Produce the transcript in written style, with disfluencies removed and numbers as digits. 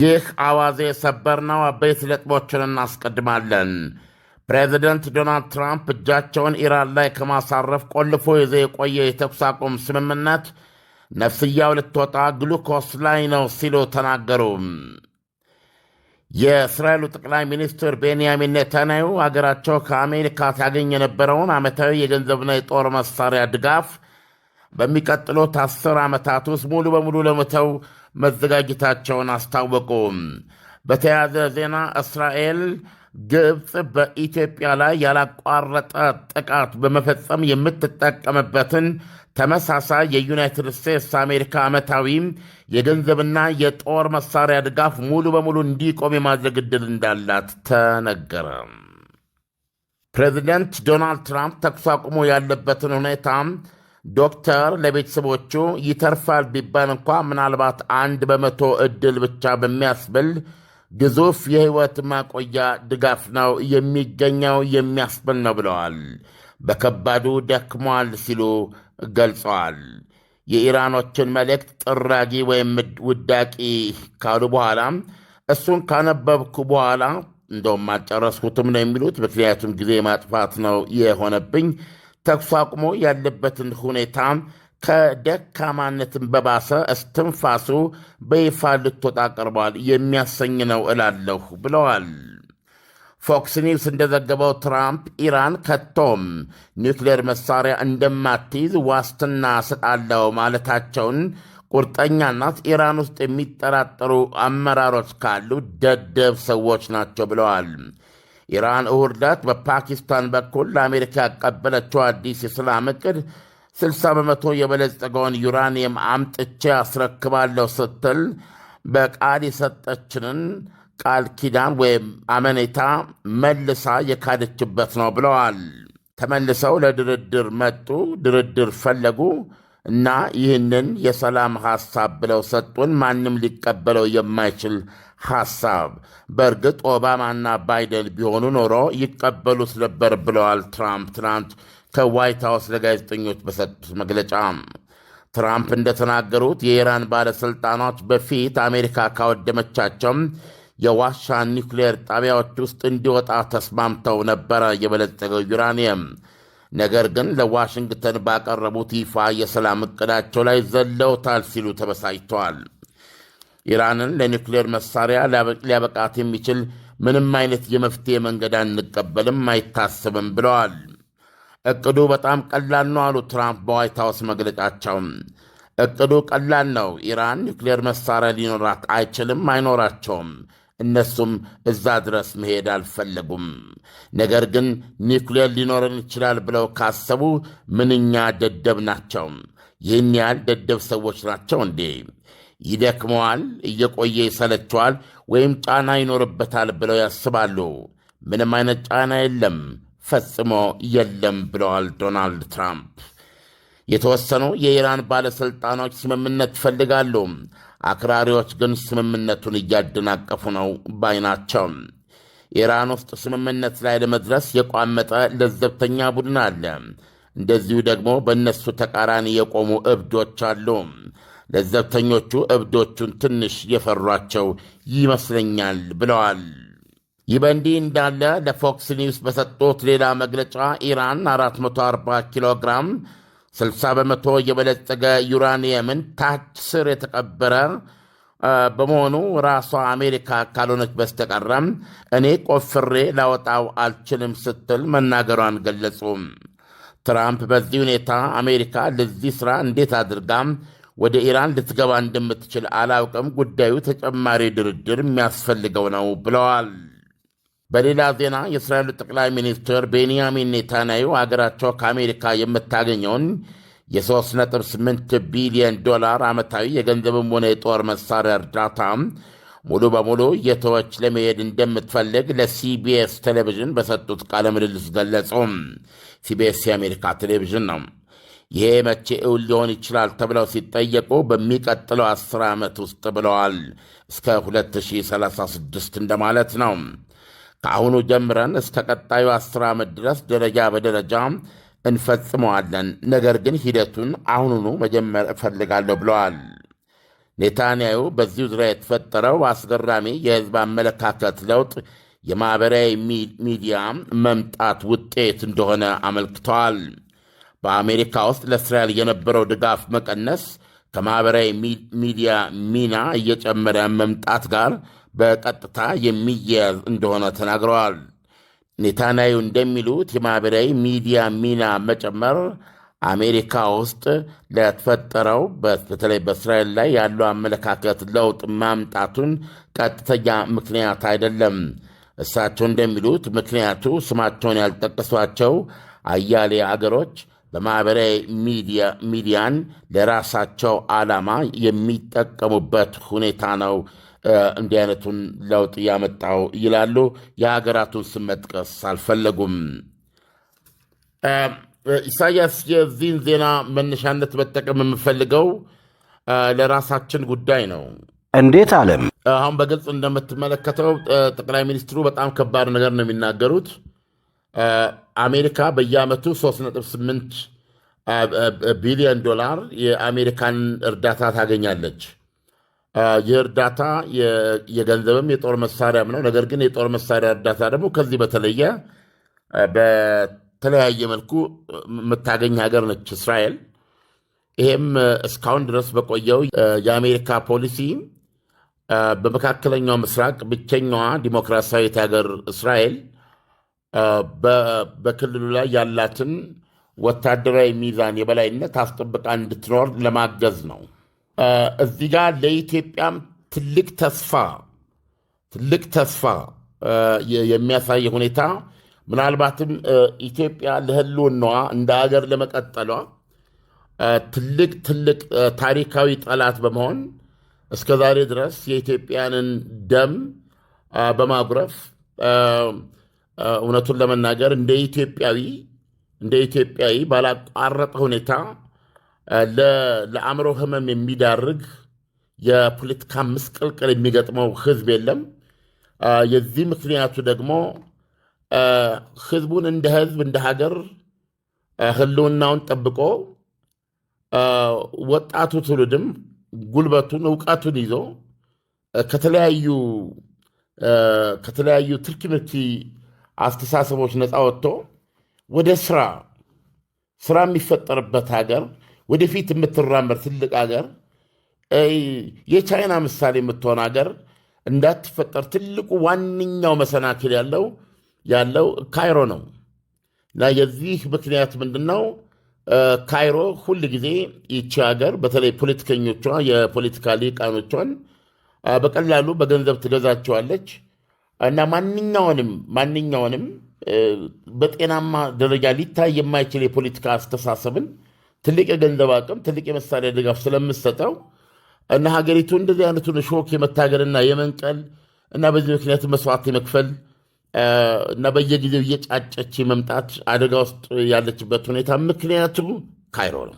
ይህ አዋዜ ሰበር ነው። አበይት ነጥቦችን እናስቀድማለን። ፕሬዚደንት ዶናልድ ትራምፕ እጃቸውን ኢራን ላይ ከማሳረፍ ቆልፎ ይዞ የቆየ የተኩስ አቁም ስምምነት ነፍስያው ልትወጣ ግሉኮስ ላይ ነው ሲሉ ተናገሩ። የእስራኤሉ ጠቅላይ ሚኒስትር ቤንያሚን ኔታንያሁ አገራቸው ከአሜሪካ ታገኝ የነበረውን ዓመታዊ የገንዘብና የጦር መሣሪያ ድጋፍ በሚቀጥሉት 10 ዓመታት ውስጥ ሙሉ በሙሉ ለመተው መዘጋጀታቸውን አስታወቁ። በተያያዘ ዜና እስራኤል ግብፅ በኢትዮጵያ ላይ ያላቋረጠ ጥቃት በመፈጸም የምትጠቀምበትን ተመሳሳይ የዩናይትድ ስቴትስ አሜሪካ ዓመታዊ የገንዘብና የጦር መሣሪያ ድጋፍ ሙሉ በሙሉ እንዲቆም የማድረግ ዕድል እንዳላት ተነገረ። ፕሬዚደንት ዶናልድ ትራምፕ ተኩስ አቁሞ ያለበትን ሁኔታ ዶክተር ለቤተሰቦቹ ይተርፋል ቢባል እንኳ ምናልባት 1% ዕድል ብቻ በሚያስብል ግዙፍ የሕይወት ማቆያ ድጋፍ ነው የሚገኘው የሚያስብል ነው ብለዋል። በከባዱ ደክሟል ሲሉ ገልጸዋል። የኢራኖችን መልእክት ጥራጊ ወይም ውዳቂ ካሉ በኋላ እሱን ካነበብኩ በኋላ እንደውም አልጨረስኩትም ነው የሚሉት። ምክንያቱም ጊዜ ማጥፋት ነው የሆነብኝ። ተኩስ አቁሞ ያለበትን ሁኔታ ከደካማነትን በባሰ እስትንፋሱ በይፋ ልትወጣ ቀርቧል የሚያሰኝ ነው እላለሁ ብለዋል። ፎክስ ኒውስ እንደዘገበው ትራምፕ ኢራን ከቶም ኒውክሌር መሳሪያ እንደማትይዝ ዋስትና ስጣለው ማለታቸውን ቁርጠኛናት ኢራን ውስጥ የሚጠራጠሩ አመራሮች ካሉ ደደብ ሰዎች ናቸው ብለዋል። ኢራን እሁድ ዕለት በፓኪስታን በኩል ለአሜሪካ ያቀበለችው አዲስ የሰላም ዕቅድ 60 በመቶ የበለጸገውን ዩራኒየም አምጥቼ አስረክባለሁ ስትል በቃል የሰጠችንን ቃል ኪዳን ወይም አመኔታ መልሳ የካደችበት ነው ብለዋል። ተመልሰው ለድርድር መጡ፣ ድርድር ፈለጉ እና ይህንን የሰላም ሐሳብ ብለው ሰጡን። ማንም ሊቀበለው የማይችል ሐሳብ። በእርግጥ ኦባማና ባይደን ቢሆኑ ኖሮ ይቀበሉት ነበር ብለዋል ትራምፕ ትናንት ከዋይት ሃውስ ለጋዜጠኞች በሰጡት መግለጫ። ትራምፕ እንደተናገሩት የኢራን ባለሥልጣኖች በፊት አሜሪካ ካወደመቻቸው የዋሻ ኒውክሌር ጣቢያዎች ውስጥ እንዲወጣ ተስማምተው ነበረ የበለጸገው ዩራኒየም። ነገር ግን ለዋሽንግተን ባቀረቡት ይፋ የሰላም ዕቅዳቸው ላይ ዘለውታል ሲሉ ተበሳጭተዋል። ኢራንን ለኒውክሌር መሣሪያ ሊያበቃት የሚችል ምንም አይነት የመፍትሔ መንገድ አንቀበልም፣ አይታሰብም ብለዋል። ዕቅዱ በጣም ቀላል ነው አሉ ትራምፕ በዋይት ሃውስ መግለጫቸው። ዕቅዱ ቀላል ነው። ኢራን ኒውክሌር መሣሪያ ሊኖራት አይችልም፣ አይኖራቸውም። እነሱም እዛ ድረስ መሄድ አልፈለጉም። ነገር ግን ኒውክሌር ሊኖረን ይችላል ብለው ካሰቡ ምንኛ ደደብ ናቸው! ይህን ያህል ደደብ ሰዎች ናቸው እንዴ? ይደክመዋል፣ እየቆየ ይሰለቸዋል፣ ወይም ጫና ይኖርበታል ብለው ያስባሉ። ምንም አይነት ጫና የለም፣ ፈጽሞ የለም ብለዋል ዶናልድ ትራምፕ። የተወሰኑ የኢራን ባለሥልጣኖች ስምምነት ይፈልጋሉ። አክራሪዎች ግን ስምምነቱን እያደናቀፉ ነው ባይ ናቸው። ኢራን ውስጥ ስምምነት ላይ ለመድረስ የቋመጠ ለዘብተኛ ቡድን አለ። እንደዚሁ ደግሞ በእነሱ ተቃራኒ የቆሙ እብዶች አሉ። ለዘብተኞቹ እብዶቹን ትንሽ የፈሯቸው ይመስለኛል ብለዋል። ይህ በእንዲህ እንዳለ ለፎክስ ኒውስ በሰጡት ሌላ መግለጫ ኢራን 440 ኪሎ ግራም 60 በመቶ የበለጸገ ዩራኒየምን ታች ስር የተቀበረ በመሆኑ ራሷ አሜሪካ ካልሆነች በስተቀረም እኔ ቆፍሬ ላወጣው አልችልም ስትል መናገሯን ገለጹ። ትራምፕ በዚህ ሁኔታ አሜሪካ ለዚህ ሥራ እንዴት አድርጋ ወደ ኢራን ልትገባ እንደምትችል አላውቅም፣ ጉዳዩ ተጨማሪ ድርድር የሚያስፈልገው ነው ብለዋል። በሌላ ዜና የእስራኤሉ ጠቅላይ ሚኒስትር ቤንያሚን ኔታንያሁ አገራቸው ከአሜሪካ የምታገኘውን የ3.8 ቢሊዮን ዶላር ዓመታዊ የገንዘብም ሆነ የጦር መሣሪያ እርዳታ ሙሉ በሙሉ የተወች ለመሄድ እንደምትፈልግ ለሲቢኤስ ቴሌቪዥን በሰጡት ቃለ ምልልስ ገለጹ። ሲቢኤስ የአሜሪካ ቴሌቪዥን ነው። ይሄ መቼ እውን ሊሆን ይችላል ተብለው ሲጠየቁ በሚቀጥለው 10 ዓመት ውስጥ ብለዋል። እስከ 2036 እንደማለት ነው። ከአሁኑ ጀምረን እስከ ቀጣዩ 10 ዓመት ድረስ ደረጃ በደረጃ እንፈጽመዋለን። ነገር ግን ሂደቱን አሁኑኑ መጀመር እፈልጋለሁ ብለዋል። ኔታንያሁ በዚሁ ዙሪያ የተፈጠረው አስገራሚ የሕዝብ አመለካከት ለውጥ የማኅበራዊ ሚዲያ መምጣት ውጤት እንደሆነ አመልክተዋል። በአሜሪካ ውስጥ ለእስራኤል የነበረው ድጋፍ መቀነስ ከማኅበራዊ ሚዲያ ሚና እየጨመረ መምጣት ጋር በቀጥታ የሚያያዝ እንደሆነ ተናግረዋል። ኔታንያሁ እንደሚሉት የማኅበራዊ ሚዲያ ሚና መጨመር አሜሪካ ውስጥ ለተፈጠረው በተለይ በእስራኤል ላይ ያለው አመለካከት ለውጥ ማምጣቱን ቀጥተኛ ምክንያት አይደለም። እሳቸው እንደሚሉት ምክንያቱ ስማቸውን ያልጠቀሷቸው አያሌ አገሮች በማኅበራዊ ሚዲያን ለራሳቸው ዓላማ የሚጠቀሙበት ሁኔታ ነው እንዲህ አይነቱን ለውጥ ያመጣው ይላሉ። የሀገራቱን ስም መጥቀስ አልፈለጉም። ኢሳያስ፣ የዚህን ዜና መነሻነት መጠቀም የምፈልገው ለራሳችን ጉዳይ ነው። እንዴት አለም? አሁን በግልጽ እንደምትመለከተው ጠቅላይ ሚኒስትሩ በጣም ከባድ ነገር ነው የሚናገሩት። አሜሪካ በየዓመቱ 3.8 ቢሊዮን ዶላር የአሜሪካን እርዳታ ታገኛለች። ይህ እርዳታ የገንዘብም የጦር መሳሪያም ነው። ነገር ግን የጦር መሳሪያ እርዳታ ደግሞ ከዚህ በተለየ በተለያየ መልኩ የምታገኝ ሀገር ነች እስራኤል። ይሄም እስካሁን ድረስ በቆየው የአሜሪካ ፖሊሲ በመካከለኛው ምስራቅ ብቸኛዋ ዲሞክራሲያዊት ሀገር እስራኤል በክልሉ ላይ ያላትን ወታደራዊ ሚዛን የበላይነት አስጠብቃ እንድትኖር ለማገዝ ነው። እዚህ ጋር ለኢትዮጵያም ትልቅ ተስፋ የሚያሳይ ሁኔታ ምናልባትም ኢትዮጵያ ለሕልውናዋ እንደ ሀገር ለመቀጠሏ ትልቅ ታሪካዊ ጠላት በመሆን እስከ ዛሬ ድረስ የኢትዮጵያንን ደም በማጉረፍ እውነቱን ለመናገር እንደ ኢትዮጵያዊ ባላቋረጠ ሁኔታ ለአእምሮ ህመም የሚዳርግ የፖለቲካ ምስቅልቅል የሚገጥመው ህዝብ የለም። የዚህ ምክንያቱ ደግሞ ህዝቡን እንደ ህዝብ እንደ ሀገር ህልውናውን ጠብቆ ወጣቱ ትውልድም ጉልበቱን እውቀቱን ይዞ ከተለያዩ ትርኪ ምርኪ አስተሳሰቦች ነፃ ወጥቶ ወደ ስራ የሚፈጠርበት ሀገር፣ ወደፊት የምትራመድ ትልቅ ሀገር፣ የቻይና ምሳሌ የምትሆን ሀገር እንዳትፈጠር ትልቁ ዋነኛው መሰናክል ያለው ካይሮ ነው እና የዚህ ምክንያት ምንድን ነው? ካይሮ ሁል ጊዜ ይቺ ሀገር በተለይ ፖለቲከኞቿ የፖለቲካ ሊቃኖቿን በቀላሉ በገንዘብ ትገዛቸዋለች እና ማንኛውንም በጤናማ ደረጃ ሊታይ የማይችል የፖለቲካ አስተሳሰብን ትልቅ የገንዘብ አቅም፣ ትልቅ የመሳሪያ ድጋፍ ስለምሰጠው እና ሀገሪቱ እንደዚህ አይነቱን ሾክ የመታገልና የመንቀል እና በዚህ ምክንያት መስዋዕት የመክፈል እና በየጊዜው እየጫጨች መምጣት አደጋ ውስጥ ያለችበት ሁኔታ ምክንያቱ ካይሮ ነው።